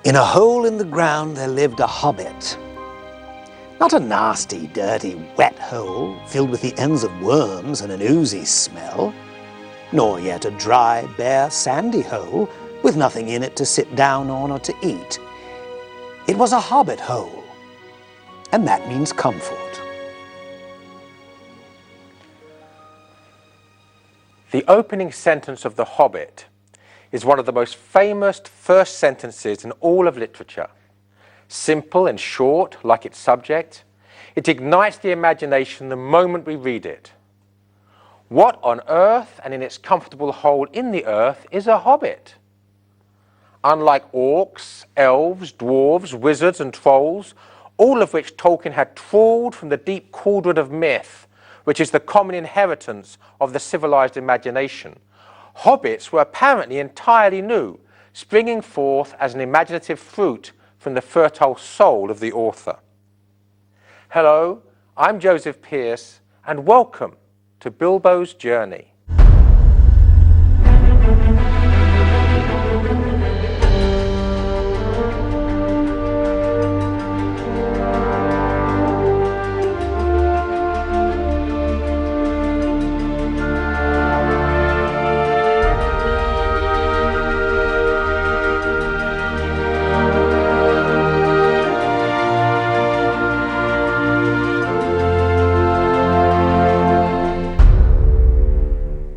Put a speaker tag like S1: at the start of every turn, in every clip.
S1: In a hole in the ground there lived a hobbit. Not a nasty, dirty, wet hole filled with the ends of worms and an oozy smell, nor yet a dry, bare, sandy hole with nothing in it to sit down on or to eat. It was a hobbit hole, and that means comfort.
S2: The opening sentence of The Hobbit is one of the most famous first sentences in all of literature. Simple and short, like its subject, it ignites the imagination the moment we read it. What on earth, and in its comfortable hole in the earth, is a hobbit? Unlike orcs, elves, dwarves, wizards and trolls, all of which Tolkien had trawled from the deep cauldron of myth, which is the common inheritance of the civilized imagination, hobbits were apparently entirely new, springing forth as an imaginative fruit from the fertile soul of the author. Hello, I'm Joseph Pearce, and welcome to Bilbo's Journey.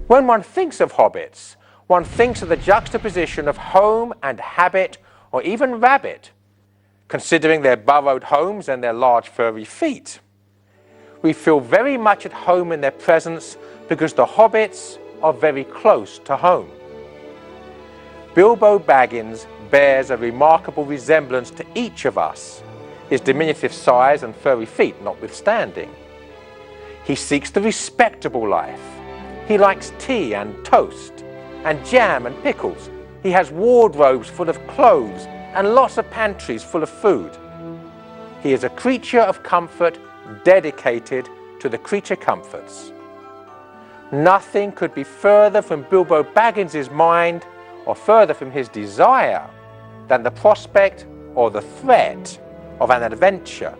S2: When one thinks of hobbits, one thinks of the juxtaposition of home and habit, or even rabbit, considering their burrowed homes and their large furry feet. We feel very much at home in their presence because the hobbits are very close to home. Bilbo Baggins bears a remarkable resemblance to each of us, his diminutive size and furry feet notwithstanding. He seeks the respectable life. He likes tea and toast, and jam and pickles. He has wardrobes full of clothes and lots of pantries full of food. He is a creature of comfort dedicated to the creature comforts. Nothing could be further from Bilbo Baggins's mind or further from his desire than the prospect or the threat of an adventure.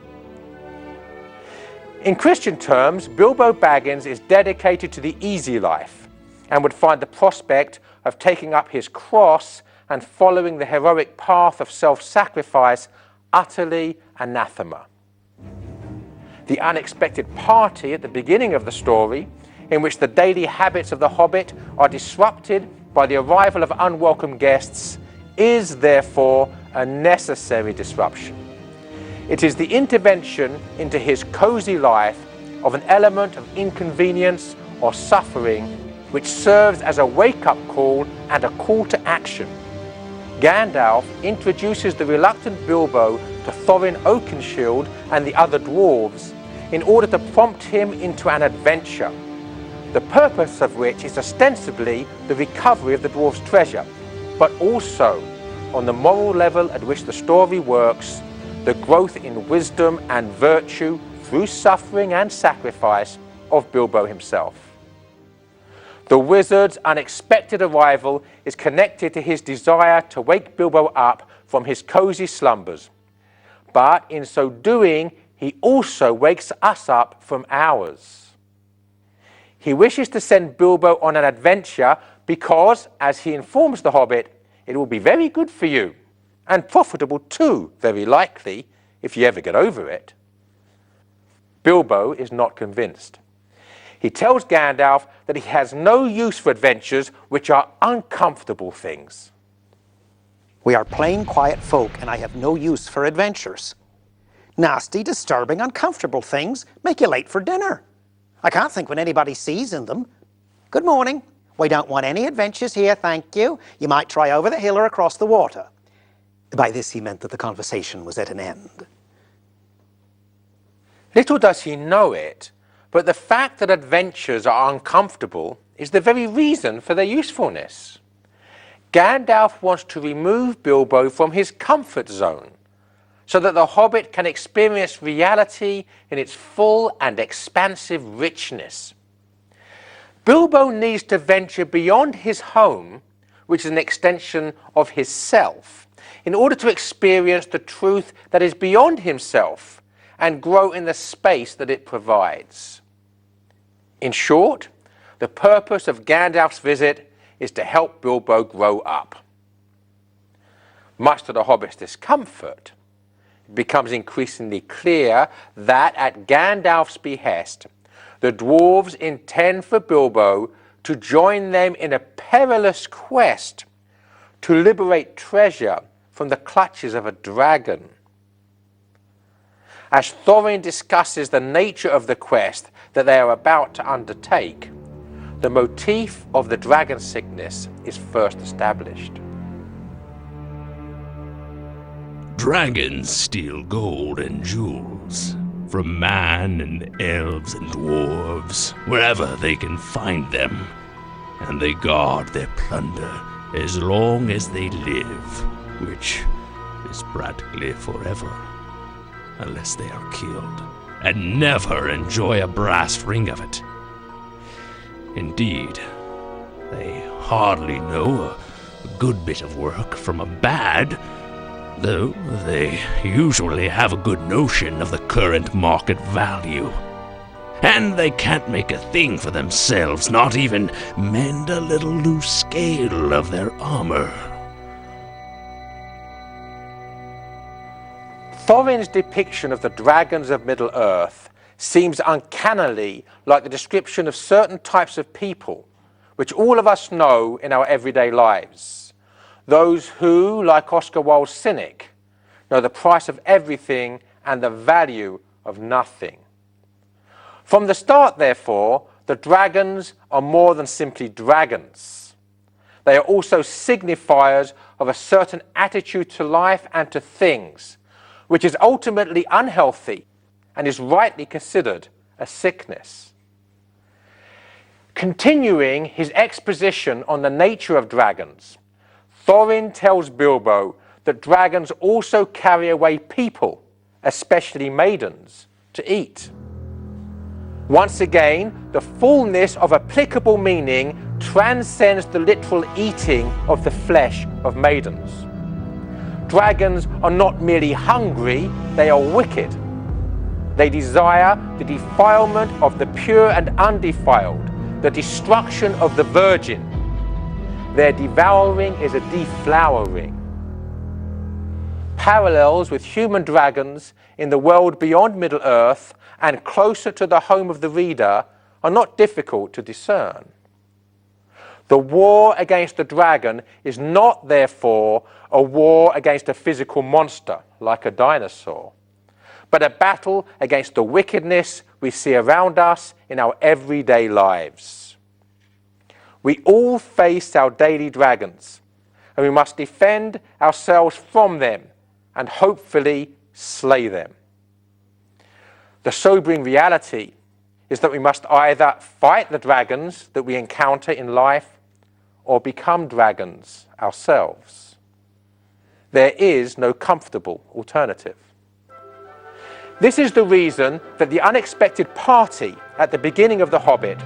S2: In Christian terms, Bilbo Baggins is dedicated to the easy life and would find the prospect of taking up his cross and following the heroic path of self-sacrifice utterly anathema. The unexpected party at the beginning of the story, in which the daily habits of the hobbit are disrupted by the arrival of unwelcome guests, is therefore a necessary disruption. It is the intervention into his cozy life of an element of inconvenience or suffering which serves as a wake-up call and a call to action. Gandalf introduces the reluctant Bilbo to Thorin Oakenshield and the other dwarves in order to prompt him into an adventure, the purpose of which is ostensibly the recovery of the dwarf's treasure, but also, on the moral level at which the story works, the growth in wisdom and virtue through suffering and sacrifice of Bilbo himself. The wizard's unexpected arrival is connected to his desire to wake Bilbo up from his cozy slumbers, but in so doing, he also wakes us up from ours. He wishes to send Bilbo on an adventure because, as he informs the Hobbit, it will be very good for you. And profitable too, very likely, if you ever get over it. Bilbo is not convinced. He tells Gandalf that he has no use for adventures which are uncomfortable things.
S1: We are plain, quiet folk, and I have no use for adventures. Nasty, disturbing, uncomfortable things make you late for dinner. I can't think when anybody sees in them. Good morning. We don't want any adventures here, thank you. You might try over the hill or across the water. By this he meant that the conversation was at an end.
S2: Little does he know it, but the fact that adventures are uncomfortable is the very reason for their usefulness. Gandalf wants to remove Bilbo from his comfort zone so that the Hobbit can experience reality in its full and expansive richness. Bilbo needs to venture beyond his home, which is an extension of his self, in order to experience the truth that is beyond himself and grow in the space that it provides. In short, the purpose of Gandalf's visit is to help Bilbo grow up. Much to the Hobbit's discomfort, it becomes increasingly clear that at Gandalf's behest, the dwarves intend for Bilbo to join them in a perilous quest to liberate treasure from the clutches of a dragon. As Thorin discusses the nature of the quest that they are about to undertake, the motif of the dragon sickness is first established.
S3: Dragons steal gold and jewels from man and elves and dwarves, wherever they can find them, and they guard their plunder as long as they live, which is practically forever, unless they are killed, and never enjoy a brass ring of it. Indeed, they hardly know a good bit of work from a bad, though they usually have a good notion of the current market value. And they can't make a thing for themselves, not even mend a little loose scale of their armor.
S2: Thorin's depiction of the dragons of Middle-earth seems uncannily like the description of certain types of people, which all of us know in our everyday lives. Those who, like Oscar Wilde's cynic, know the price of everything and the value of nothing. From the start, therefore, the dragons are more than simply dragons. They are also signifiers of a certain attitude to life and to things, which is ultimately unhealthy and is rightly considered a sickness. Continuing his exposition on the nature of dragons, Thorin tells Bilbo that dragons also carry away people, especially maidens, to eat. Once again, the fullness of applicable meaning transcends the literal eating of the flesh of maidens. Dragons are not merely hungry, they are wicked. They desire the defilement of the pure and undefiled, the destruction of the virgin. Their devouring is a deflowering. Parallels with human dragons in the world beyond Middle-earth and closer to the home of the reader are not difficult to discern. The war against the dragon is not, therefore, a war against a physical monster like a dinosaur, but a battle against the wickedness we see around us in our everyday lives. We all face our daily dragons, and we must defend ourselves from them and hopefully slay them. The sobering reality is that we must either fight the dragons that we encounter in life or become dragons ourselves. There is no comfortable alternative. This is the reason that the unexpected party at the beginning of The Hobbit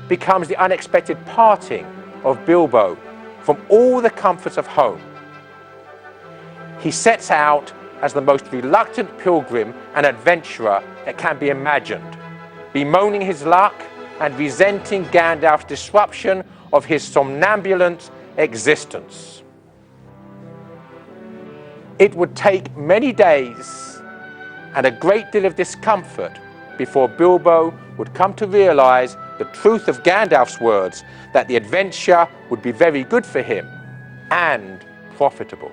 S2: becomes the unexpected parting of Bilbo from all the comforts of home. He sets out as the most reluctant pilgrim and adventurer that can be imagined, bemoaning his luck and resenting Gandalf's disruption of his somnambulant existence. It would take many days and a great deal of discomfort before Bilbo would come to realize the truth of Gandalf's words, that the adventure would be very good for him and profitable.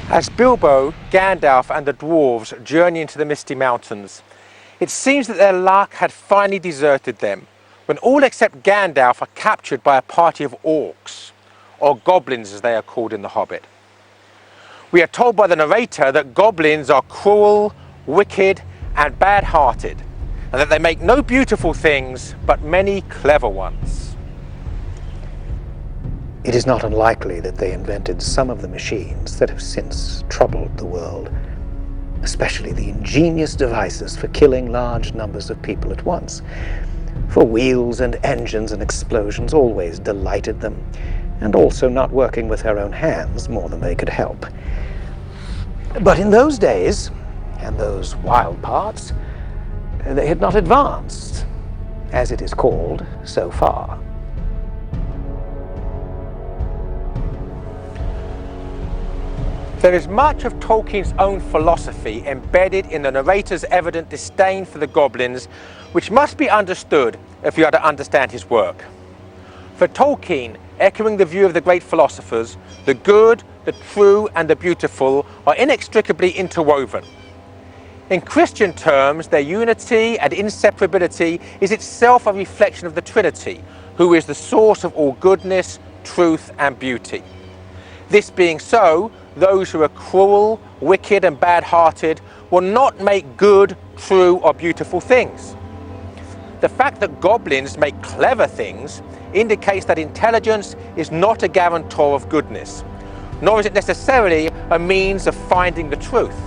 S2: As Bilbo, Gandalf and the dwarves journey into the Misty Mountains, it seems that their luck had finally deserted them when all except Gandalf are captured by a party of orcs, or goblins as they are called in The Hobbit. We are told by the narrator that goblins are cruel, wicked, and bad-hearted, and that they make no beautiful things, but many clever ones.
S1: It is not unlikely that they invented some of the machines that have since troubled the world, especially the ingenious devices for killing large numbers of people at once. For wheels and engines and explosions always delighted them, and also not working with their own hands more than they could help. But in those days, and those wild parts, they had not advanced, as it is called, so far.
S2: There is much of Tolkien's own philosophy embedded in the narrator's evident disdain for the goblins, which must be understood if you are to understand his work. For Tolkien, echoing the view of the great philosophers, the good, the true, and the beautiful are inextricably interwoven. In Christian terms, their unity and inseparability is itself a reflection of the Trinity, who is the source of all goodness, truth, and beauty. This being so, those who are cruel, wicked, and bad-hearted will not make good, true, or beautiful things. The fact that goblins make clever things indicates that intelligence is not a guarantor of goodness, nor is it necessarily a means of finding the truth.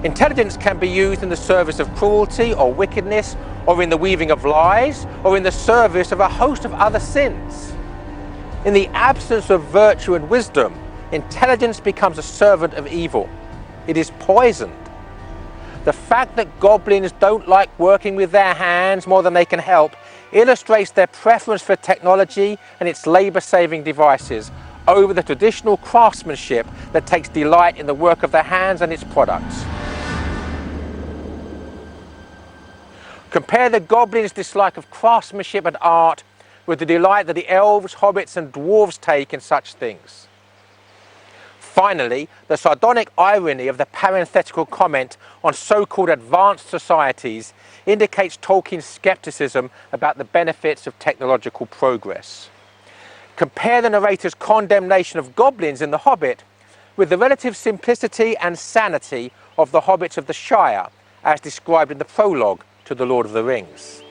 S2: Intelligence can be used in the service of cruelty or wickedness, or in the weaving of lies, or in the service of a host of other sins. In the absence of virtue and wisdom, intelligence becomes a servant of evil. It is poisoned. The fact that goblins don't like working with their hands more than they can help illustrates their preference for technology and its labor-saving devices over the traditional craftsmanship that takes delight in the work of their hands and its products. Compare the goblins' dislike of craftsmanship and art with the delight that the elves, hobbits, and dwarves take in such things. Finally, the sardonic irony of the parenthetical comment on so-called advanced societies indicates Tolkien's skepticism about the benefits of technological progress. Compare the narrator's condemnation of goblins in The Hobbit with the relative simplicity and sanity of the hobbits of the Shire, as described in the prologue to The Lord of the Rings.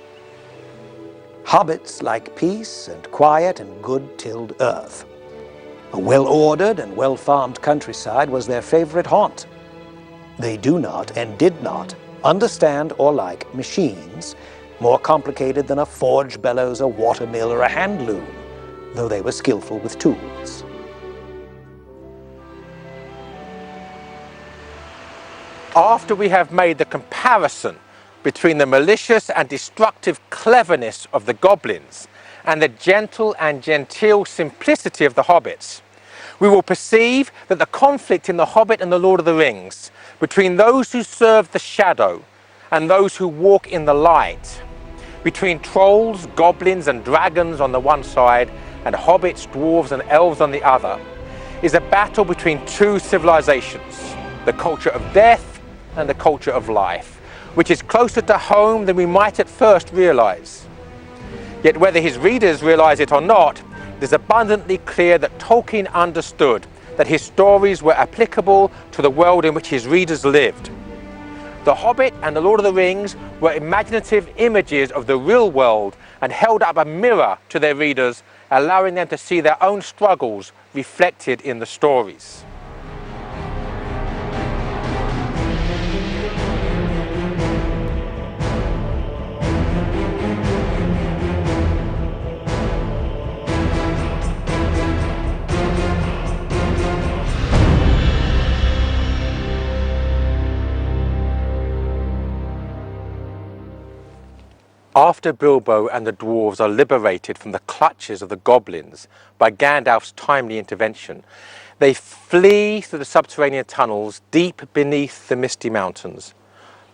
S1: Hobbits like peace and quiet and good-tilled earth. A well-ordered and well-farmed countryside was their favorite haunt. They do not and did not understand or like machines more complicated than a forge bellows, a watermill, or a hand loom, though they were skillful with tools.
S2: After we have made the comparison between the malicious and destructive cleverness of the goblins and the gentle and genteel simplicity of the hobbits, we will perceive that the conflict in The Hobbit and The Lord of the Rings, between those who serve the shadow and those who walk in the light, between trolls, goblins, and dragons on the one side, and hobbits, dwarves, and elves on the other, is a battle between two civilizations, the culture of death and the culture of life, which is closer to home than we might at first realize. Yet whether his readers realize it or not, it is abundantly clear that Tolkien understood that his stories were applicable to the world in which his readers lived. The Hobbit and The Lord of the Rings were imaginative images of the real world and held up a mirror to their readers, allowing them to see their own struggles reflected in the stories. After Bilbo and the dwarves are liberated from the clutches of the goblins by Gandalf's timely intervention, they flee through the subterranean tunnels deep beneath the misty mountains,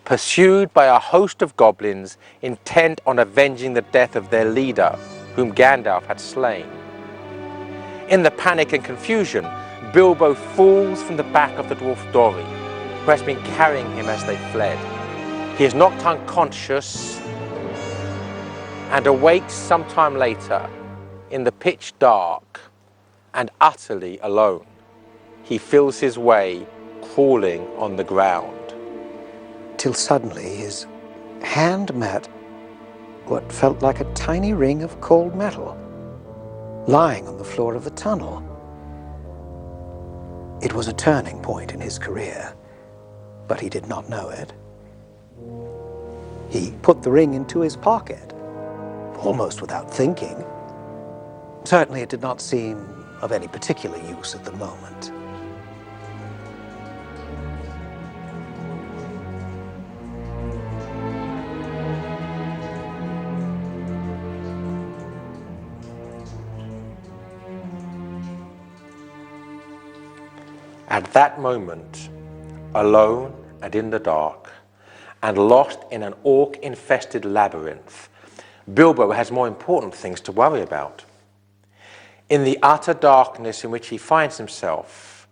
S2: pursued by a host of goblins intent on avenging the death of their leader, whom Gandalf had slain. In the panic and confusion, Bilbo falls from the back of the dwarf Dori, who has been carrying him as they fled. He is knocked unconscious and awakes sometime later in the pitch dark and utterly alone. He feels his way crawling on the ground.
S1: Till suddenly his hand met what felt like a tiny ring of cold metal lying on the floor of the tunnel. It was a turning point in his career, but he did not know it. He put the ring into his pocket, almost without thinking. Certainly it did not seem of any particular use at the moment.
S2: At that moment, alone and in the dark, and lost in an orc-infested labyrinth, Bilbo has more important things to worry about. In the utter darkness in which he finds himself,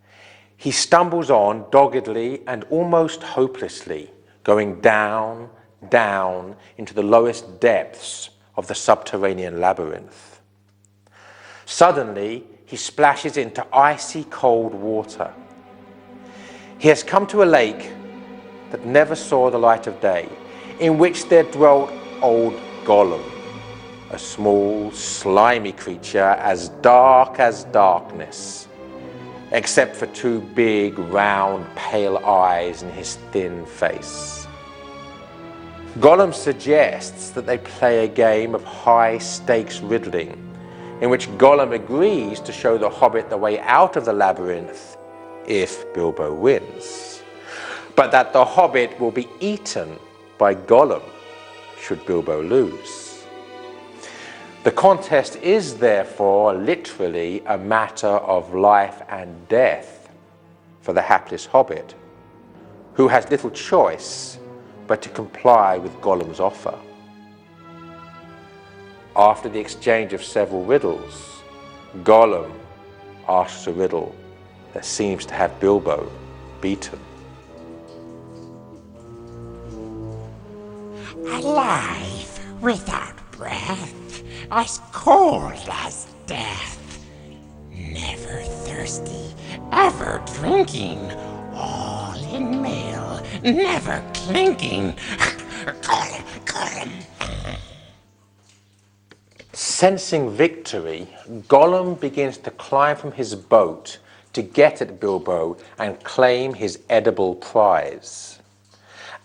S2: he stumbles on doggedly and almost hopelessly, going down, down into the lowest depths of the subterranean labyrinth. Suddenly, he splashes into icy cold water. He has come to a lake that never saw the light of day, in which there dwelt old Gollum, a small, slimy creature as dark as darkness, except for two big, round, pale eyes in his thin face. Gollum suggests that they play a game of high-stakes riddling, in which Gollum agrees to show the Hobbit the way out of the labyrinth if Bilbo wins, but that the Hobbit will be eaten by Gollum should Bilbo lose. The contest is therefore literally a matter of life and death for the hapless Hobbit, who has little choice but to comply with Gollum's offer. After the exchange of several riddles, Gollum asks a riddle that seems to have Bilbo beaten.
S4: Alive, without breath, as cold as death. Never thirsty, ever drinking, all in mail, never clinking. Gollum.
S2: Sensing victory, Gollum begins to climb from his boat to get at Bilbo and claim his edible prize.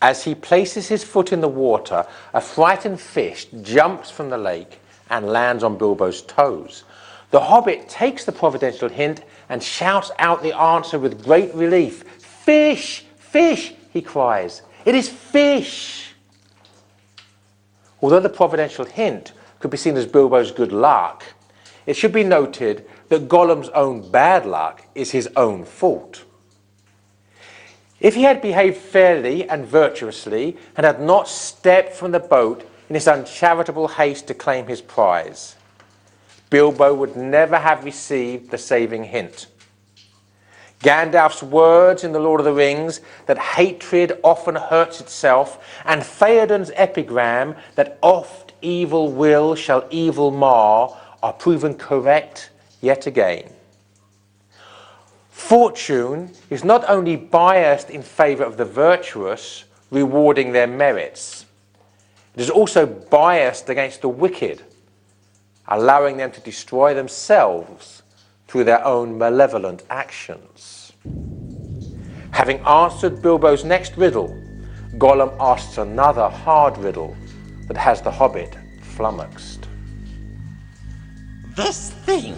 S2: As he places his foot in the water, a frightened fish jumps from the lake and lands on Bilbo's toes. The Hobbit takes the providential hint and shouts out the answer with great relief. "Fish! Fish!" he cries. "It is fish!" Although the providential hint could be seen as Bilbo's good luck, it should be noted that Gollum's own bad luck is his own fault. If he had behaved fairly and virtuously and had not stepped from the boat in his uncharitable haste to claim his prize, Bilbo would never have received the saving hint. Gandalf's words in The Lord of the Rings that hatred often hurts itself, and Theoden's epigram that oft evil will shall evil mar, are proven correct yet again. Fortune is not only biased in favor of the virtuous, rewarding their merits, it is also biased against the wicked, allowing them to destroy themselves through their own malevolent actions. Having answered Bilbo's next riddle, Gollum asks another hard riddle that has the Hobbit flummoxed.
S4: This thing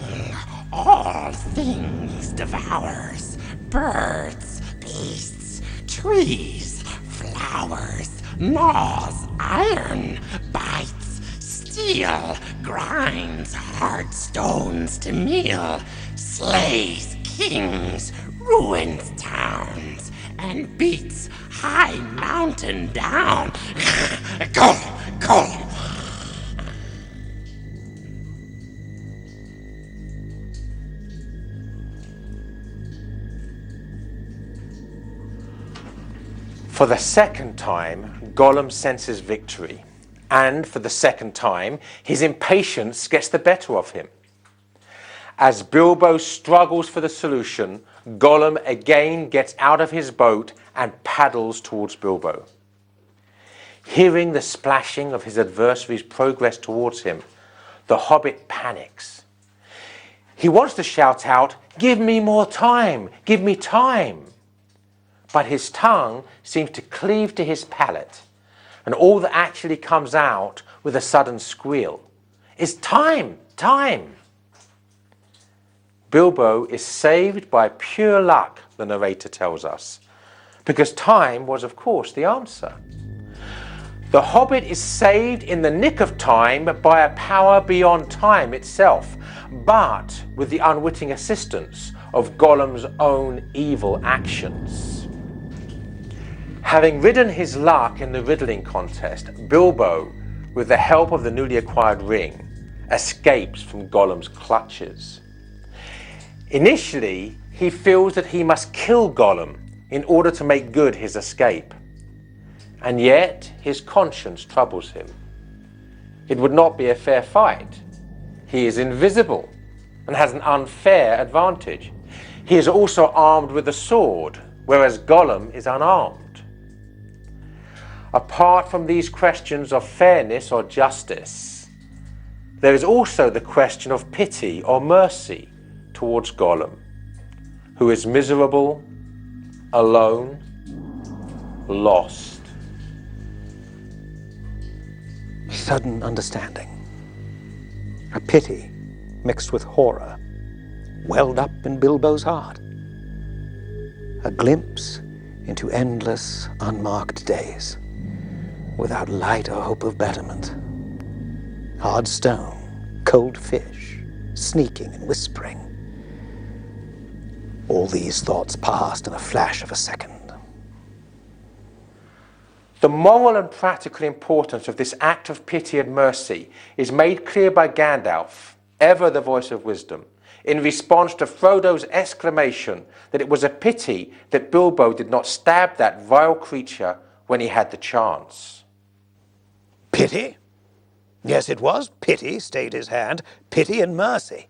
S4: all things devours, birds, beasts, trees, flowers, gnaws iron, bites steel, grinds hard stones to meal, slays kings, ruins towns, and beats high mountain down. Gollum.
S2: For the second time, Gollum senses victory, and for the second time, his impatience gets the better of him. As Bilbo struggles for the solution, Gollum again gets out of his boat and paddles towards Bilbo. Hearing the splashing of his adversary's progress towards him, the hobbit panics. He wants to shout out, "Give me more time! Give me time!" But his tongue seems to cleave to his palate, and all that actually comes out with a sudden squeal is "Time! Time!" Bilbo is saved by pure luck, the narrator tells us, because time was, of course, the answer. The hobbit is saved in the nick of time by a power beyond time itself, but with the unwitting assistance of Gollum's own evil actions. Having ridden his luck in the riddling contest, Bilbo, with the help of the newly acquired ring, escapes from Gollum's clutches. Initially, he feels that he must kill Gollum in order to make good his escape. And yet, his conscience troubles him. It would not be a fair fight. He is invisible and has an unfair advantage. He is also armed with a sword, whereas Gollum is unarmed. Apart from these questions of fairness or justice, there is also the question of pity or mercy towards Gollum, who is miserable, alone, lost.
S1: Sudden understanding. A pity mixed with horror welled up in Bilbo's heart. A glimpse into endless, unmarked days, without light or hope of betterment. Hard stone, cold fish, sneaking and whispering. All these thoughts passed in a flash of a second.
S2: The moral and practical importance of this act of pity and mercy is made clear by Gandalf, ever the voice of wisdom, in response to Frodo's exclamation that it was a pity that Bilbo did not stab that vile creature when he had the chance.
S1: Pity? Yes, it was pity stayed his hand, pity and mercy,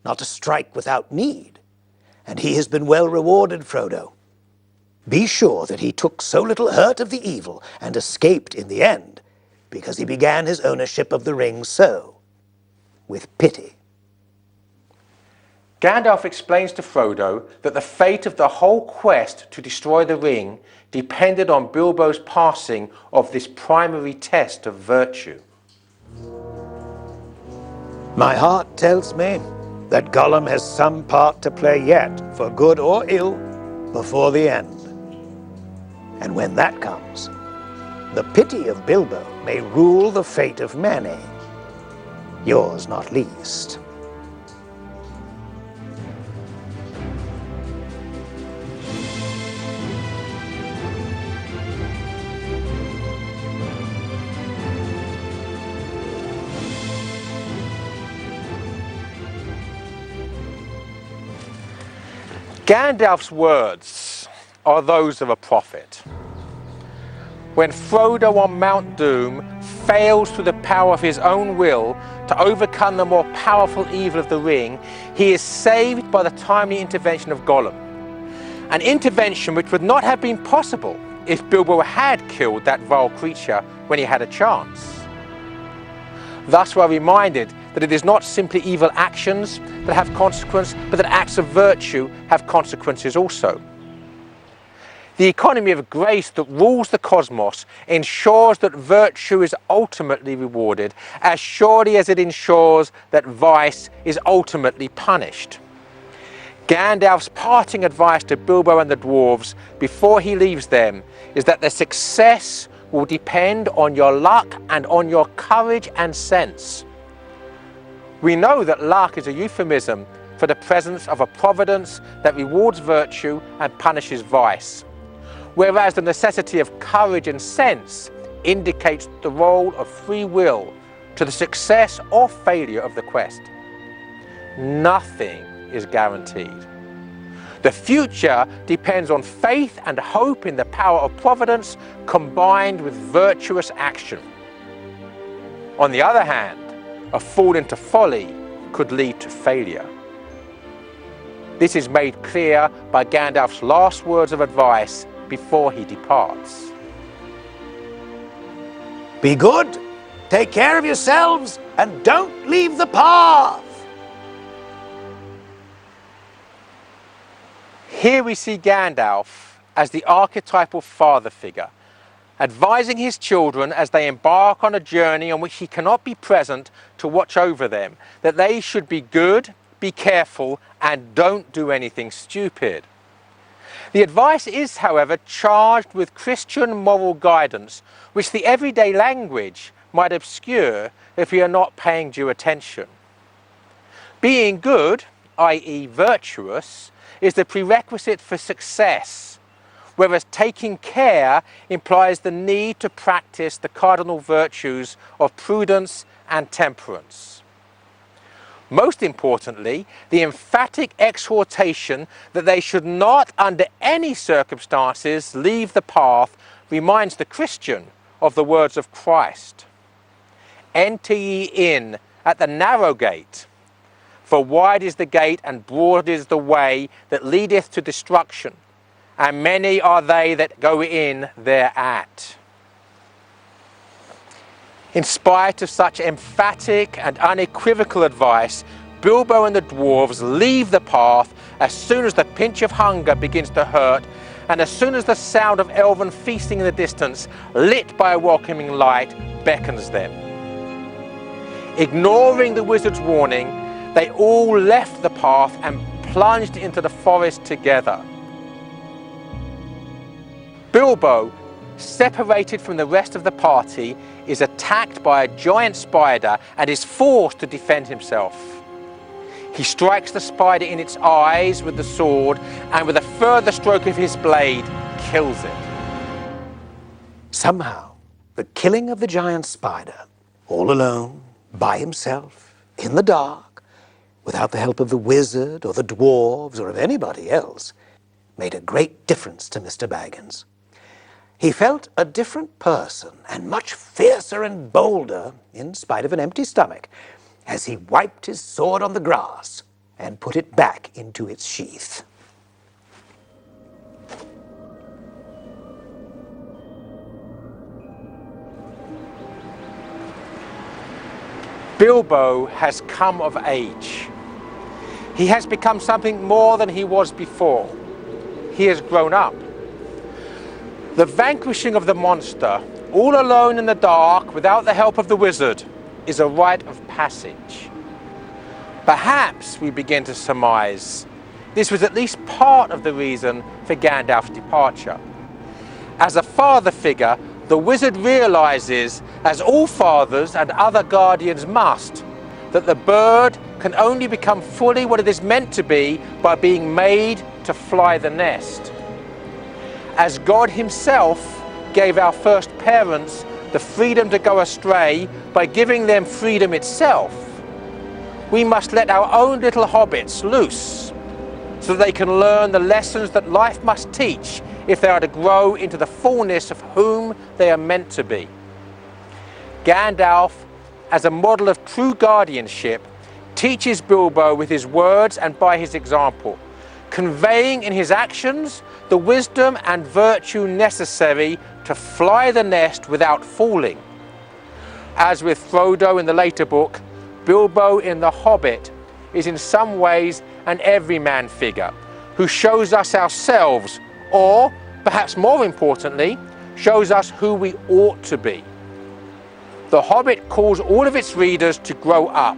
S1: not to strike without need. And he has been well rewarded, Frodo. Be sure that he took so little hurt of the evil and escaped in the end, because he began his ownership of the ring so, with pity.
S2: Gandalf explains to Frodo that the fate of the whole quest to destroy the ring depended on Bilbo's passing of this primary test of virtue.
S1: My heart tells me that Gollum has some part to play yet, for good or ill, before the end. And when that comes, the pity of Bilbo may rule the fate of many, yours not least.
S2: Gandalf's words are those of a prophet. When Frodo on Mount Doom fails through the power of his own will to overcome the more powerful evil of the ring, he is saved by the timely intervention of Gollum. An intervention which would not have been possible if Bilbo had killed that vile creature when he had a chance. Thus we're reminded that it is not simply evil actions that have consequence, but that acts of virtue have consequences also. The economy of grace that rules the cosmos ensures that virtue is ultimately rewarded as surely as it ensures that vice is ultimately punished. Gandalf's parting advice to Bilbo and the dwarves before he leaves them is that their success will depend on your luck and on your courage and sense. We know that luck is a euphemism for the presence of a providence that rewards virtue and punishes vice, whereas the necessity of courage and sense indicates the role of free will to the success or failure of the quest. Nothing is guaranteed. The future depends on faith and hope in the power of providence combined with virtuous action. On the other hand, a fall into folly could lead to failure. This is made clear by Gandalf's last words of advice before he departs.
S1: Be good, take care of yourselves, and don't leave the path.
S2: Here we see Gandalf as the archetypal father figure, advising his children as they embark on a journey on which he cannot be present to watch over them, that they should be good, be careful, and don't do anything stupid. The advice is, however, charged with Christian moral guidance, which the everyday language might obscure if we are not paying due attention. Being good, i.e. virtuous, is the prerequisite for success, whereas taking care implies the need to practice the cardinal virtues of prudence and temperance. Most importantly, the emphatic exhortation that they should not, under any circumstances, leave the path reminds the Christian of the words of Christ. Enter ye in at the narrow gate, for wide is the gate and broad is the way that leadeth to destruction, and many are they that go in thereat. In spite of such emphatic and unequivocal advice, Bilbo and the dwarves leave the path as soon as the pinch of hunger begins to hurt, and as soon as the sound of elven feasting in the distance, lit by a welcoming light, beckons them. Ignoring the wizard's warning, they all left the path and plunged into the forest together. Bilbo, separated from the rest of the party, is attacked by a giant spider and is forced to defend himself. He strikes the spider in its eyes with the sword, and with a further stroke of his blade, kills it.
S1: Somehow, the killing of the giant spider, all alone, by himself, in the dark, without the help of the wizard or the dwarves or of anybody else, made a great difference to Mr. Baggins. He felt a different person and much fiercer and bolder, in spite of an empty stomach, as he wiped his sword on the grass and put it back into its sheath.
S2: Bilbo has come of age. He has become something more than he was before. He has grown up. The vanquishing of the monster, all alone in the dark, without the help of the wizard, is a rite of passage. Perhaps, we begin to surmise, this was at least part of the reason for Gandalf's departure. As a father figure, the wizard realizes, as all fathers and other guardians must, that the bird can only become fully what it is meant to be by being made to fly the nest. As God himself gave our first parents the freedom to go astray by giving them freedom itself, we must let our own little hobbits loose so that they can learn the lessons that life must teach if they are to grow into the fullness of whom they are meant to be. Gandalf, as a model of true guardianship, teaches Bilbo with his words and by his example, conveying in his actions the wisdom and virtue necessary to fly the nest without falling. As with Frodo in the later book, Bilbo in The Hobbit is in some ways an everyman figure who shows us ourselves, or, perhaps more importantly, shows us who we ought to be. The Hobbit calls all of its readers to grow up.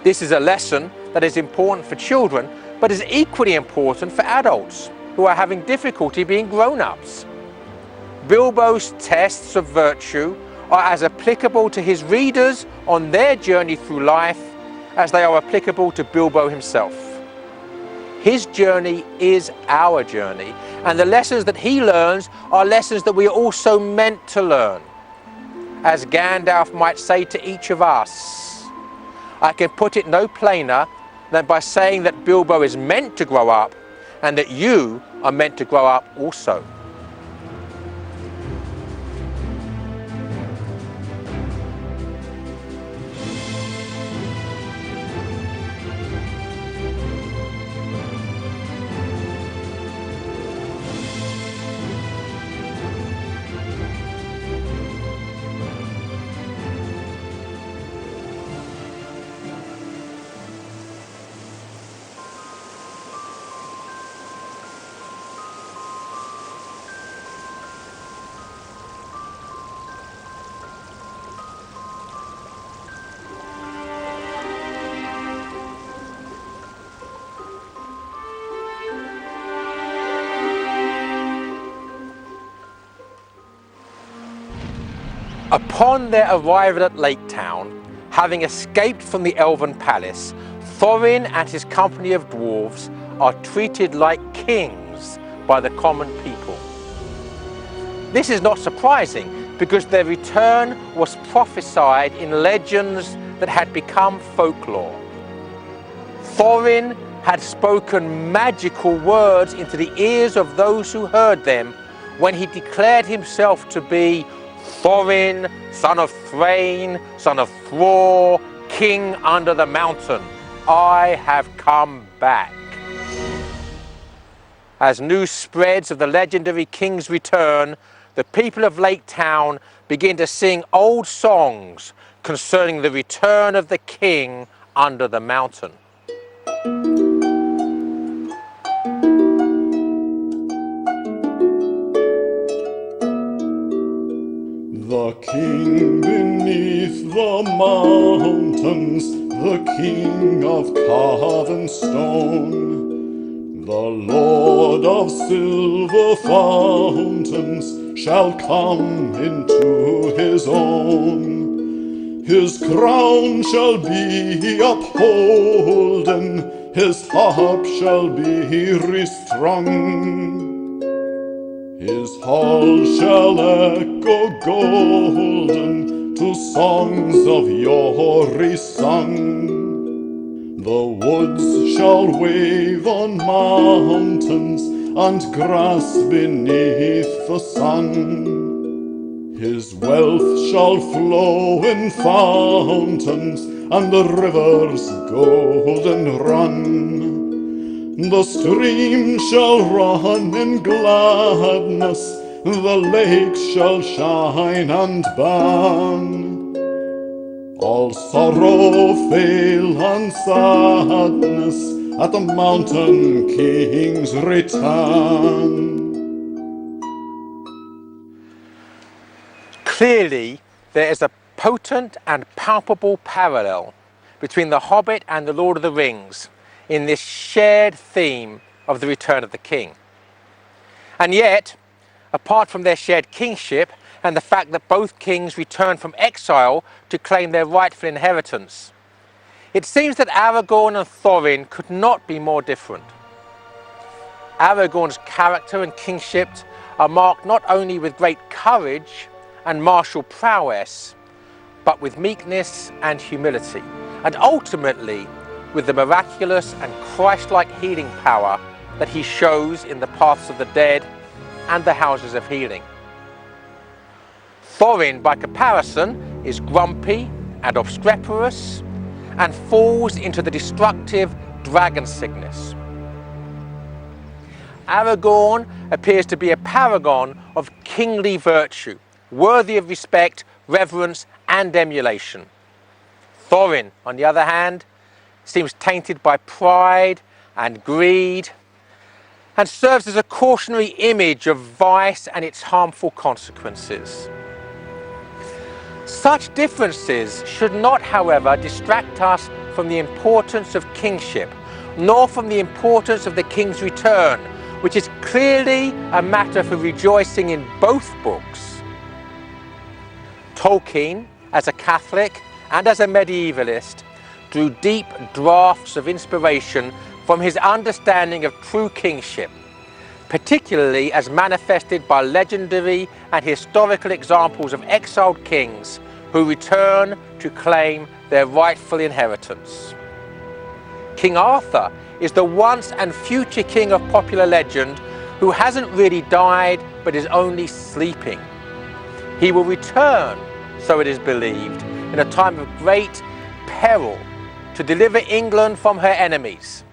S2: This is a lesson that is important for children, but is equally important for adults who are having difficulty being grown-ups. Bilbo's tests of virtue are as applicable to his readers on their journey through life as they are applicable to Bilbo himself. His journey is our journey, and the lessons that he learns are lessons that we are also meant to learn. As Gandalf might say to each of us, I can put it no plainer than by saying that Bilbo is meant to grow up and that you are meant to grow up also. Upon their arrival at Lake Town, having escaped from the Elven Palace, Thorin and his company of dwarves are treated like kings by the common people. This is not surprising, because their return was prophesied in legends that had become folklore. Thorin had spoken magical words into the ears of those who heard them when he declared himself to be Thorin, son of Thrain, son of Thror, king under the mountain. I have come back. As news spreads of the legendary king's return, the people of Lake Town begin to sing old songs concerning the return of the king under the mountain.
S5: The king beneath the mountains, the king of carven stone, the lord of silver fountains shall come into his own. His crown shall be upholden, his harp shall be restrung. His hall shall echo golden to songs of yore sung. The woods shall wave on mountains and grass beneath the sun. His wealth shall flow in fountains and the rivers golden run. The stream shall run in gladness, the lake shall shine and burn. All sorrow fail and sadness at the mountain king's return.
S2: Clearly, there is a potent and palpable parallel between The Hobbit and The Lord of the Rings in this shared theme of the return of the king. And yet, apart from their shared kingship and the fact that both kings return from exile to claim their rightful inheritance, it seems that Aragorn and Thorin could not be more different. Aragorn's character and kingship are marked not only with great courage and martial prowess, but with meekness and humility, and ultimately with the miraculous and Christ-like healing power that he shows in the paths of the dead and the houses of healing. Thorin, by comparison, is grumpy and obstreperous and falls into the destructive dragon sickness. Aragorn appears to be a paragon of kingly virtue, worthy of respect, reverence, and emulation. Thorin, on the other hand, seems tainted by pride and greed, and serves as a cautionary image of vice and its harmful consequences. Such differences should not, however, distract us from the importance of kingship, nor from the importance of the king's return, which is clearly a matter for rejoicing in both books. Tolkien, as a Catholic and as a medievalist, drew deep draughts of inspiration from his understanding of true kingship, particularly as manifested by legendary and historical examples of exiled kings who return to claim their rightful inheritance. King Arthur is the once and future king of popular legend who hasn't really died but is only sleeping. He will return, so it is believed, in a time of great peril to deliver England from her enemies.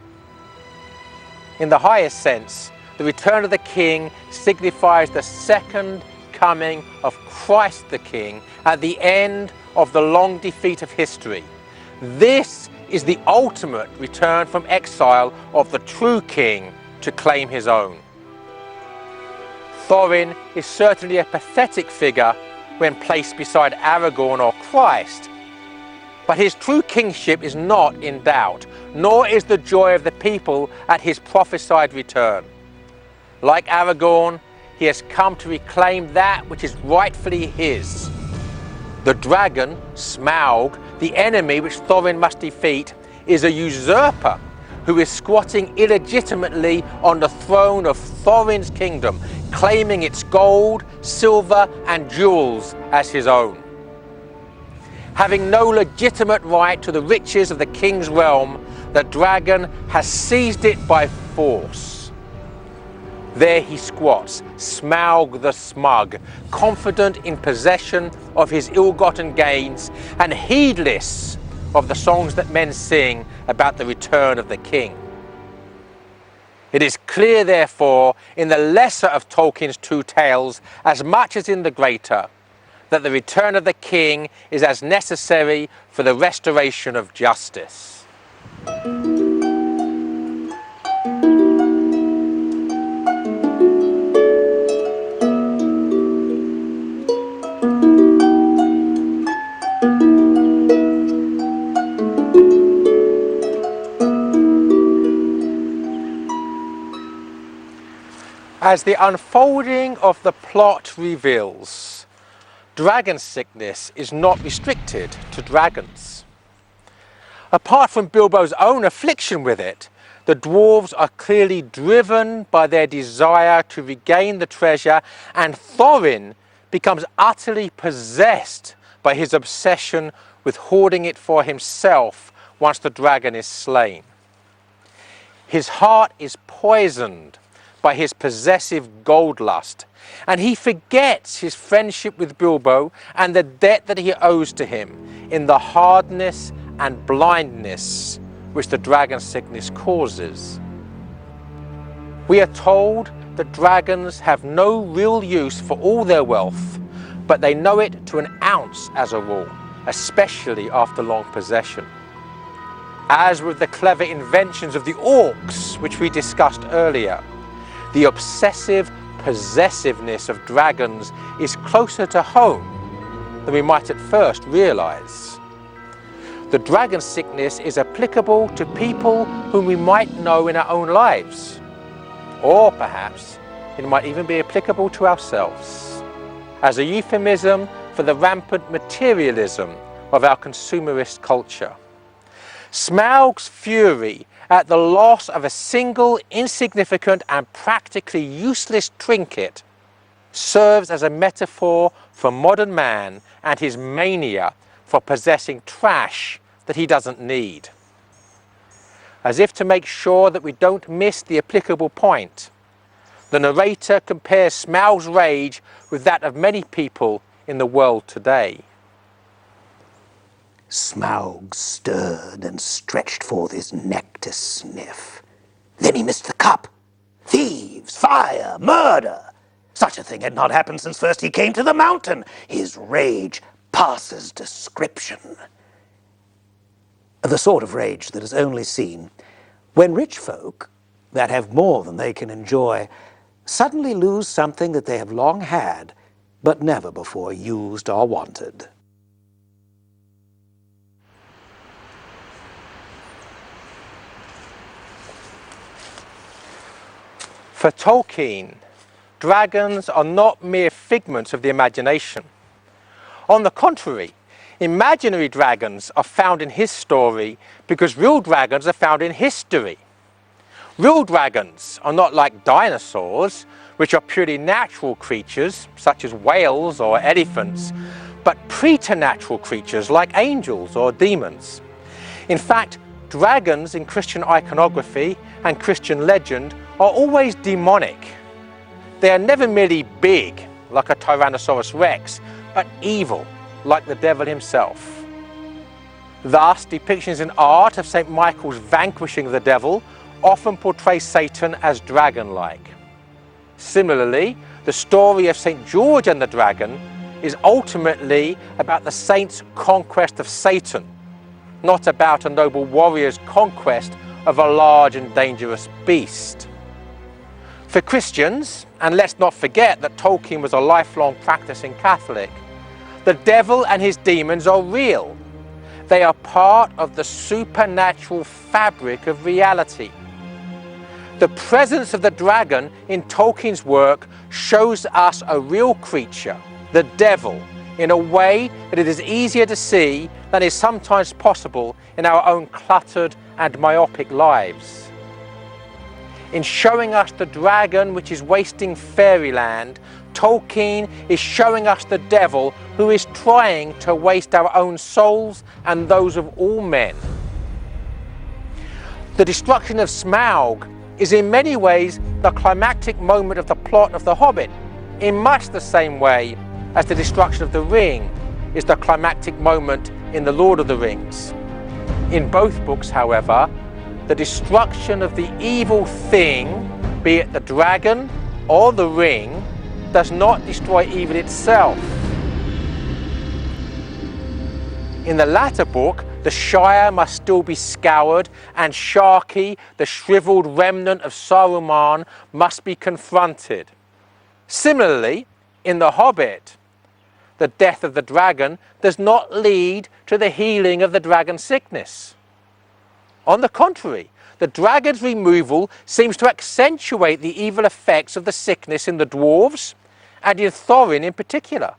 S2: In the highest sense, the return of the king signifies the second coming of Christ the King at the end of the long defeat of history. This is the ultimate return from exile of the true king to claim his own. Thorin is certainly a pathetic figure when placed beside Aragorn or Christ, but his true kingship is not in doubt, nor is the joy of the people at his prophesied return. Like Aragorn, he has come to reclaim that which is rightfully his, The dragon, Smaug, the enemy which Thorin must defeat, is a usurper who is squatting illegitimately on the throne of Thorin's kingdom, claiming its gold, silver and jewels as his own. Having no legitimate right to the riches of the king's realm, the dragon has seized it by force. There he squats, Smaug the Smug, confident in possession of his ill-gotten gains and heedless of the songs that men sing about the return of the king. It is clear, therefore, in the lesser of Tolkien's two tales, as much as in the greater, that the return of the king is as necessary for the restoration of justice. As the unfolding of the plot reveals, dragon sickness is not restricted to dragons. Apart from Bilbo's own affliction with it, the dwarves are clearly driven by their desire to regain the treasure, and Thorin becomes utterly possessed by his obsession with hoarding it for himself once the dragon is slain. His heart is poisoned by his possessive gold lust, and he forgets his friendship with Bilbo and the debt that he owes to him in the hardness and blindness which the dragon sickness causes. We are told that dragons have no real use for all their wealth, but they know it to an ounce as a rule, especially after long possession. As with the clever inventions of the orcs, which we discussed earlier, the obsessive possessiveness of dragons is closer to home than we might at first realize. The dragon sickness is applicable to people whom we might know in our own lives, or perhaps it might even be applicable to ourselves, as a euphemism for the rampant materialism of our consumerist culture. Smaug's fury at the loss of a single insignificant and practically useless trinket serves as a metaphor for modern man and his mania for possessing trash that he doesn't need. As if to make sure that we don't miss the applicable point, the narrator compares Smaug's rage with that of many people in the world today.
S1: Smaug stirred and stretched forth his neck to sniff. Then he missed the cup. Thieves, fire, murder. Such a thing had not happened since first he came to the mountain. His rage passes description. The sort of rage that is only seen when rich folk that have more than they can enjoy suddenly lose something that they have long had, but never before used or wanted.
S2: For Tolkien, dragons are not mere figments of the imagination. On the contrary, imaginary dragons are found in his story because real dragons are found in history. Real dragons are not like dinosaurs, which are purely natural creatures, such as whales or elephants, but preternatural creatures like angels or demons. In fact, dragons in Christian iconography and Christian legend are always demonic. They are never merely big, like a Tyrannosaurus Rex, but evil, like the devil himself. Thus, depictions in art of St. Michael's vanquishing the devil often portray Satan as dragon-like. Similarly, the story of St. George and the dragon is ultimately about the saint's conquest of Satan, not about a noble warrior's conquest of a large and dangerous beast. For Christians, and let's not forget that Tolkien was a lifelong practicing Catholic, the devil and his demons are real. They are part of the supernatural fabric of reality. The presence of the dragon in Tolkien's work shows us a real creature, the devil, in a way that it is easier to see than is sometimes possible in our own cluttered and myopic lives. In showing us the dragon which is wasting fairyland, Tolkien is showing us the devil who is trying to waste our own souls and those of all men. The destruction of Smaug is in many ways the climactic moment of the plot of The Hobbit, in much the same way as the destruction of the ring is the climactic moment in The Lord of the Rings. In both books, however, the destruction of the evil thing, be it the dragon or the ring, does not destroy evil itself. In the latter book, the Shire must still be scoured, and Sharky, the shriveled remnant of Saruman, must be confronted. Similarly, in The Hobbit, the death of the dragon does not lead to the healing of the dragon sickness. On the contrary, the dragon's removal seems to accentuate the evil effects of the sickness in the dwarves, and in Thorin in particular.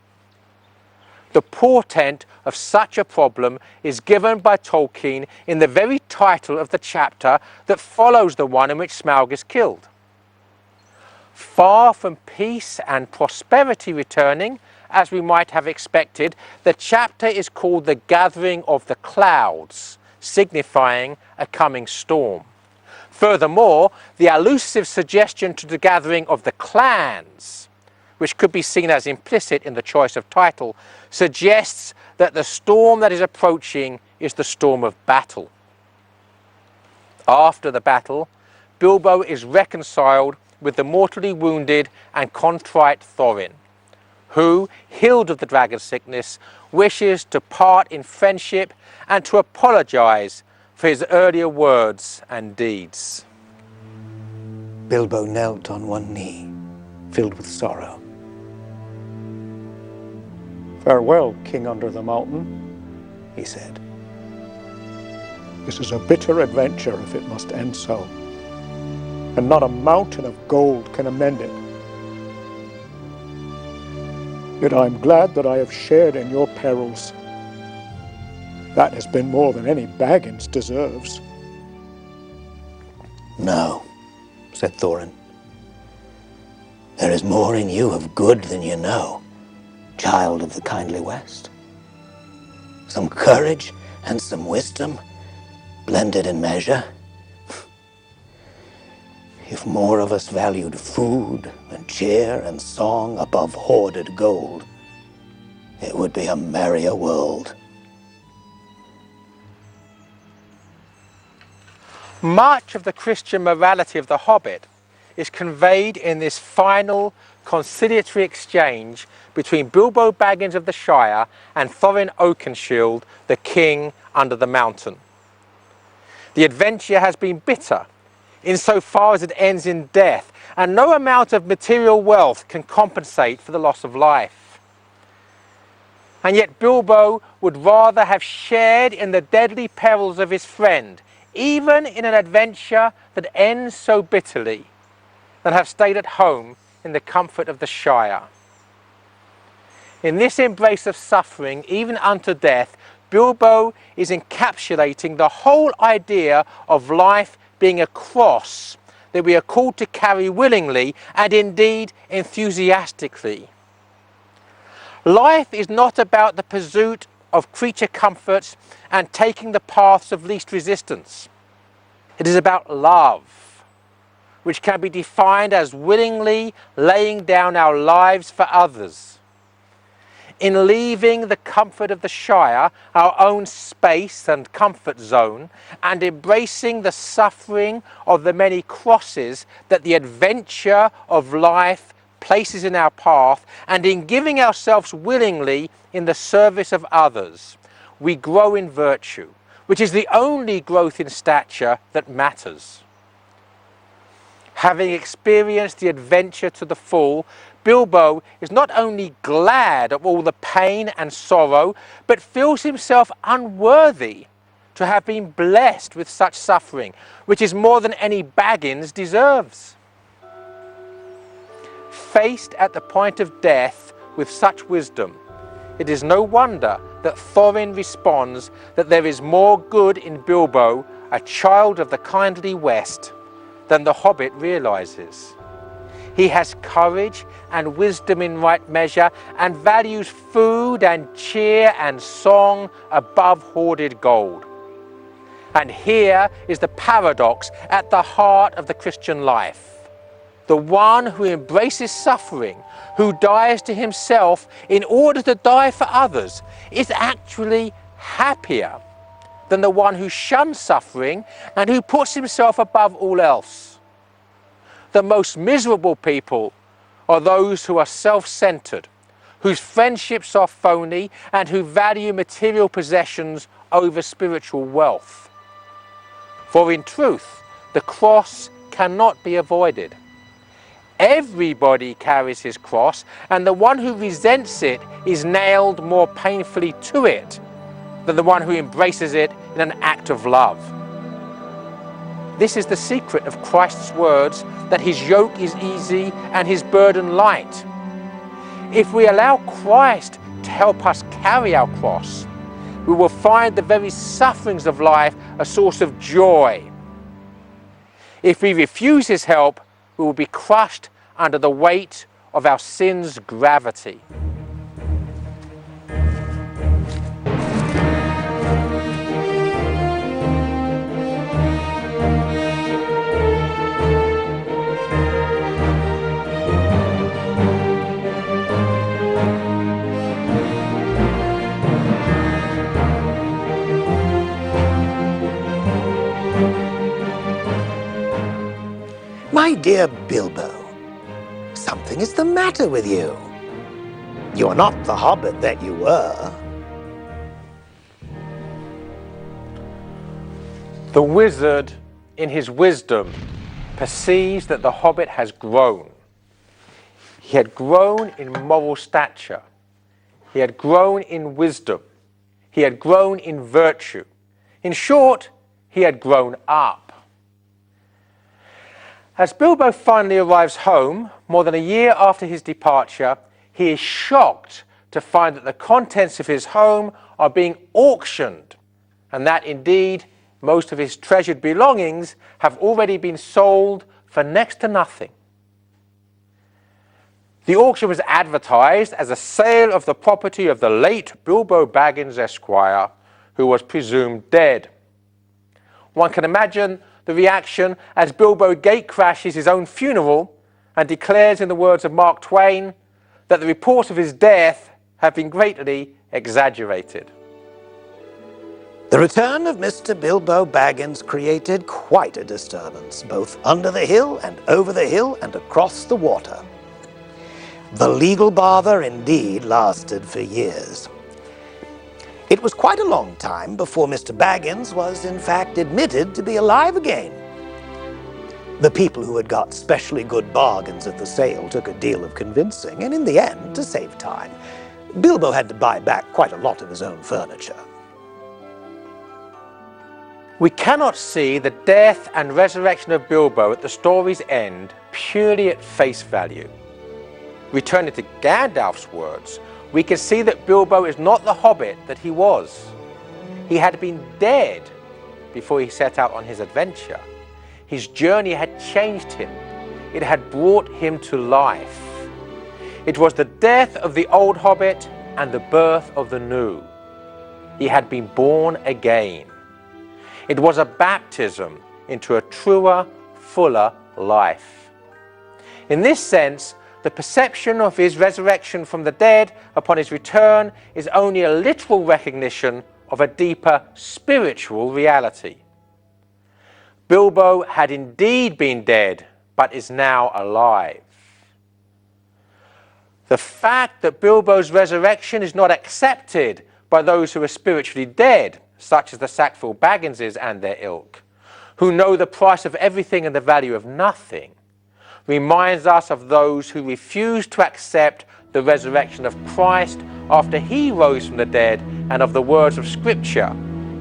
S2: The portent of such a problem is given by Tolkien in the very title of the chapter that follows the one in which Smaug is killed. Far from peace and prosperity returning, as we might have expected, the chapter is called The Gathering of the Clouds, signifying a coming storm. Furthermore, the elusive suggestion to the gathering of the clans, which could be seen as implicit in the choice of title, suggests that the storm that is approaching is the storm of battle. After the battle, Bilbo is reconciled with the mortally wounded and contrite Thorin, who, healed of the dragon sickness, wishes to part in friendship and to apologize for his earlier words and deeds.
S1: Bilbo knelt on one knee, filled with sorrow.
S6: "Farewell, King under the mountain,"
S1: He said.
S6: "This is a bitter adventure if it must end so, and not a mountain of gold can amend it. Yet I am glad that I have shared in your perils. That has been more than any Baggins deserves."
S1: "No," said Thorin. "There is more in you of good than you know, child of the kindly West. Some courage and some wisdom, blended in measure. If more of us valued food and cheer and song above hoarded gold, it would be a merrier world."
S2: Much of the Christian morality of The Hobbit is conveyed in this final conciliatory exchange between Bilbo Baggins of the Shire and Thorin Oakenshield, the king under the mountain. The adventure has been bitter, insofar as it ends in death, and no amount of material wealth can compensate for the loss of life. And yet Bilbo would rather have shared in the deadly perils of his friend, even in an adventure that ends so bitterly, than have stayed at home in the comfort of the Shire. In this embrace of suffering, even unto death, Bilbo is encapsulating the whole idea of life being a cross that we are called to carry willingly and indeed enthusiastically. Life is not about the pursuit of creature comforts and taking the paths of least resistance. It is about love, which can be defined as willingly laying down our lives for others. In leaving the comfort of the Shire, our own space and comfort zone, and embracing the suffering of the many crosses that the adventure of life places in our path, and in giving ourselves willingly in the service of others, we grow in virtue, which is the only growth in stature that matters. Having experienced the adventure to the full, Bilbo is not only glad of all the pain and sorrow, but feels himself unworthy to have been blessed with such suffering, which is more than any Baggins deserves. Faced at the point of death with such wisdom, it is no wonder that Thorin responds that there is more good in Bilbo, a child of the kindly West, than the Hobbit realizes. He has courage and wisdom in right measure, and values food and cheer and song above hoarded gold. And here is the paradox at the heart of the Christian life. The one who embraces suffering, who dies to himself in order to die for others, is actually happier than the one who shuns suffering and who puts himself above all else. The most miserable people are those who are self-centered, whose friendships are phony, and who value material possessions over spiritual wealth. For in truth, the cross cannot be avoided. Everybody carries his cross, and the one who resents it is nailed more painfully to it than the one who embraces it in an act of love. This is the secret of Christ's words that his yoke is easy and his burden light. If we allow Christ to help us carry our cross, we will find the very sufferings of life a source of joy. If we refuse his help, we will be crushed under the weight of our sin's gravity.
S1: My dear Bilbo, something is the matter with you. You are not the hobbit that you were.
S2: The wizard, in his wisdom, perceives that the hobbit has grown. He had grown in moral stature. He had grown in wisdom. He had grown in virtue. In short, he had grown up. As Bilbo finally arrives home, more than a year after his departure, he is shocked to find that the contents of his home are being auctioned, and that indeed most of his treasured belongings have already been sold for next to nothing. The auction was advertised as a sale of the property of the late Bilbo Baggins Esquire, who was presumed dead. One can imagine the reaction as Bilbo gatecrashes his own funeral and declares, in the words of Mark Twain, that the reports of his death have been greatly exaggerated.
S1: The return of Mr. Bilbo Baggins created quite a disturbance, both under the hill and over the hill and across the water. The legal bother indeed lasted for years. It was quite a long time before Mr. Baggins was in fact admitted to be alive again. The people who had got specially good bargains at the sale took a deal of convincing, and in the end, to save time, Bilbo had to buy back quite a lot of his own furniture.
S2: We cannot see the death and resurrection of Bilbo at the story's end purely at face value. Returning to Gandalf's words, we can see that Bilbo is not the hobbit that he was. He had been dead before he set out on his adventure. His journey had changed him. It had brought him to life. It was the death of the old hobbit and the birth of the new. He had been born again. It was a baptism into a truer, fuller life. In this sense, the perception of his resurrection from the dead upon his return is only a literal recognition of a deeper spiritual reality. Bilbo had indeed been dead, but is now alive. The fact that Bilbo's resurrection is not accepted by those who are spiritually dead, such as the Sackville Bagginses and their ilk, who know the price of everything and the value of nothing, reminds us of those who refuse to accept the resurrection of Christ after he rose from the dead, and of the words of Scripture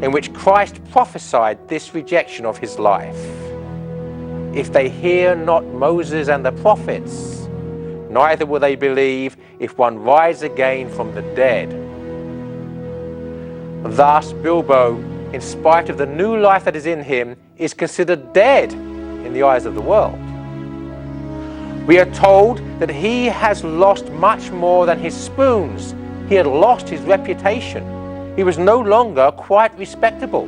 S2: in which Christ prophesied this rejection of his life. If they hear not Moses and the prophets, neither will they believe if one rise again from the dead. Thus, Bilbo, in spite of the new life that is in him, is considered dead in the eyes of the world. We are told that he has lost much more than his spoons. He had lost his reputation. He was no longer quite respectable.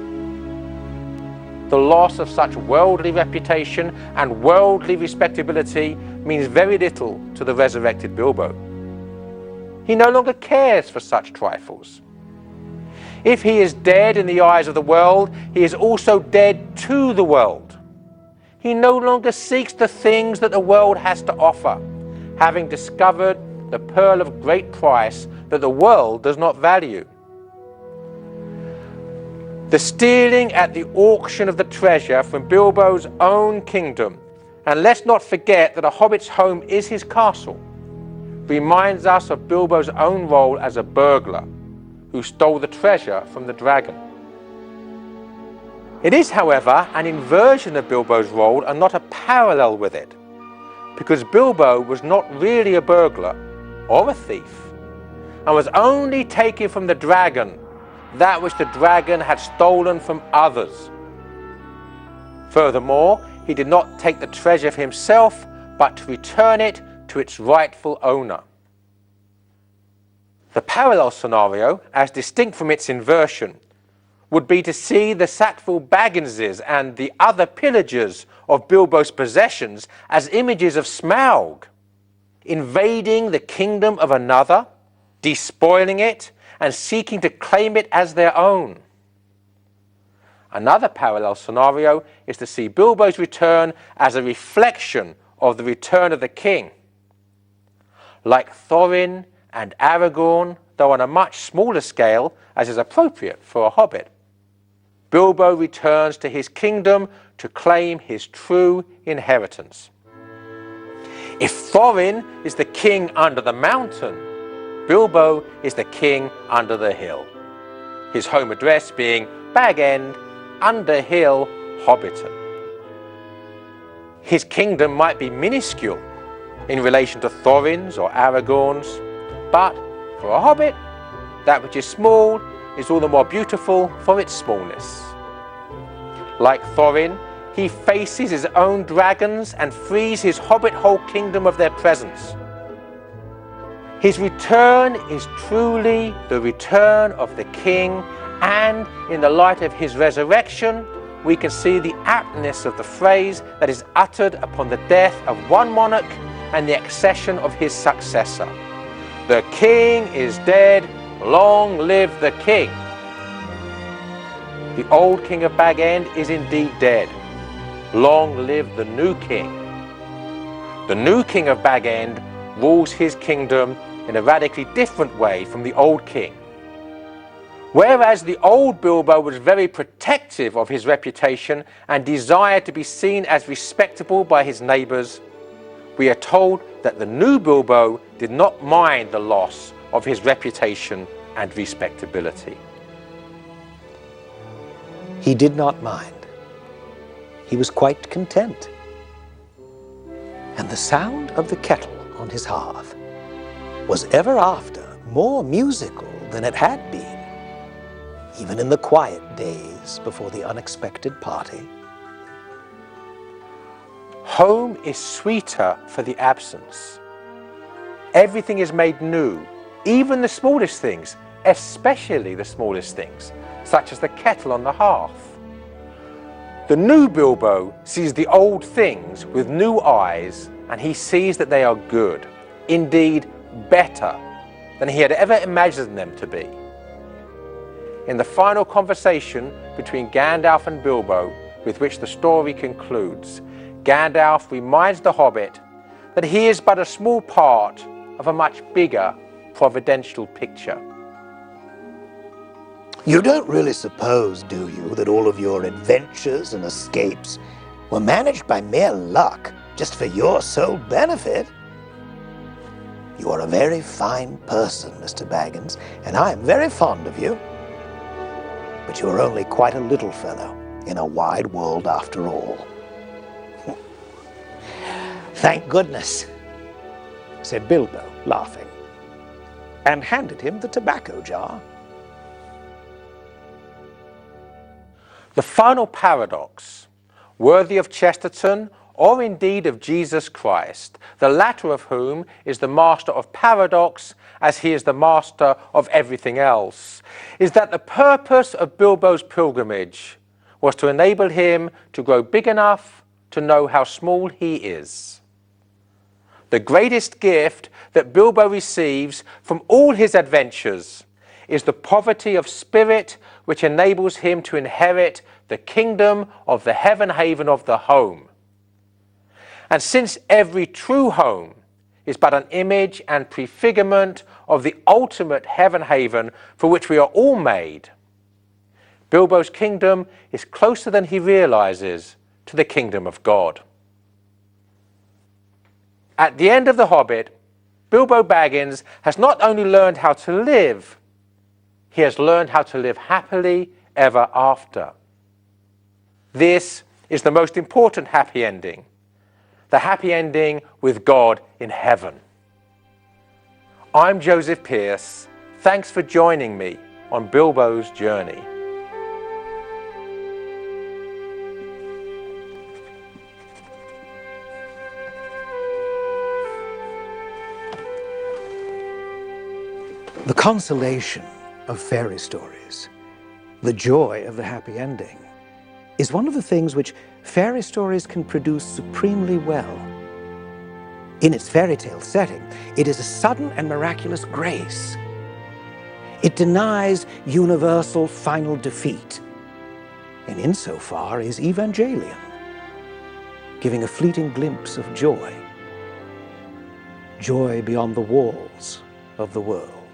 S2: The loss of such worldly reputation and worldly respectability means very little to the resurrected Bilbo. He no longer cares for such trifles. If he is dead in the eyes of the world, he is also dead to the world. He no longer seeks the things that the world has to offer, having discovered the pearl of great price that the world does not value. The stealing at the auction of the treasure from Bilbo's own kingdom, and let's not forget that a hobbit's home is his castle, reminds us of Bilbo's own role as a burglar who stole the treasure from the dragon. It is, however, an inversion of Bilbo's role and not a parallel with it, because Bilbo was not really a burglar or a thief, and was only taking from the dragon that which the dragon had stolen from others. Furthermore, he did not take the treasure for himself, but to return it to its rightful owner. The parallel scenario, as distinct from its inversion, would be to see the Sackville Bagginses and the other pillagers of Bilbo's possessions as images of Smaug, invading the kingdom of another, despoiling it, and seeking to claim it as their own. Another parallel scenario is to see Bilbo's return as a reflection of the return of the king. Like Thorin and Aragorn, though on a much smaller scale, as is appropriate for a hobbit, Bilbo returns to his kingdom to claim his true inheritance. If Thorin is the king under the mountain, Bilbo is the king under the hill, his home address being Bag End, Underhill, Hobbiton. His kingdom might be minuscule in relation to Thorin's or Aragorn's, but for a hobbit, that which is small is all the more beautiful for its smallness. Like Thorin, he faces his own dragons and frees his hobbit whole kingdom of their presence. His return is truly the return of the king, and in the light of his resurrection, we can see the aptness of the phrase that is uttered upon the death of one monarch and the accession of his successor. The king is dead, long live the king. The old king of Bag End is indeed dead. Long live the new king. The new king of Bag End rules his kingdom in a radically different way from the old king. Whereas the old Bilbo was very protective of his reputation and desired to be seen as respectable by his neighbours, we are told that the new Bilbo did not mind the loss of his reputation and respectability.
S1: He did not mind. He was quite content. And the sound of the kettle on his hearth was ever after more musical than it had been, even in the quiet days before the unexpected party.
S2: Home is sweeter for the absence. Everything is made new, even the smallest things, especially the smallest things, such as the kettle on the hearth. The new Bilbo sees the old things with new eyes, and he sees that they are good, indeed better than he had ever imagined them to be. In the final conversation between Gandalf and Bilbo, with which the story concludes, Gandalf reminds the Hobbit that he is but a small part of a much bigger providential picture.
S1: You don't really suppose, do you, that all of your adventures and escapes were managed by mere luck, just for your sole benefit? You are a very fine person, Mr. Baggins, and I am very fond of you. But you are only quite a little fellow in a wide world after all. Thank goodness, said Bilbo, laughing, and handed him the tobacco jar.
S2: The final paradox, worthy of Chesterton or indeed of Jesus Christ, the latter of whom is the master of paradox as he is the master of everything else, is that the purpose of Bilbo's pilgrimage was to enable him to grow big enough to know how small he is. The greatest gift that Bilbo receives from all his adventures is the poverty of spirit which enables him to inherit the kingdom of the heaven haven of the home. And since every true home is but an image and prefigurement of the ultimate heaven haven for which we are all made, Bilbo's kingdom is closer than he realizes to the kingdom of God. At the end of The Hobbit, Bilbo Baggins has not only learned how to live, he has learned how to live happily ever after. This is the most important happy ending, the happy ending with God in heaven. I'm Joseph Pearce. Thanks for joining me on Bilbo's journey.
S1: The consolation of fairy stories, the joy of the happy ending, is one of the things which fairy stories can produce supremely well. In its fairy tale setting, it is a sudden and miraculous grace. It denies universal final defeat, and insofar is Evangelion, giving a fleeting glimpse of joy, joy beyond the walls of the world.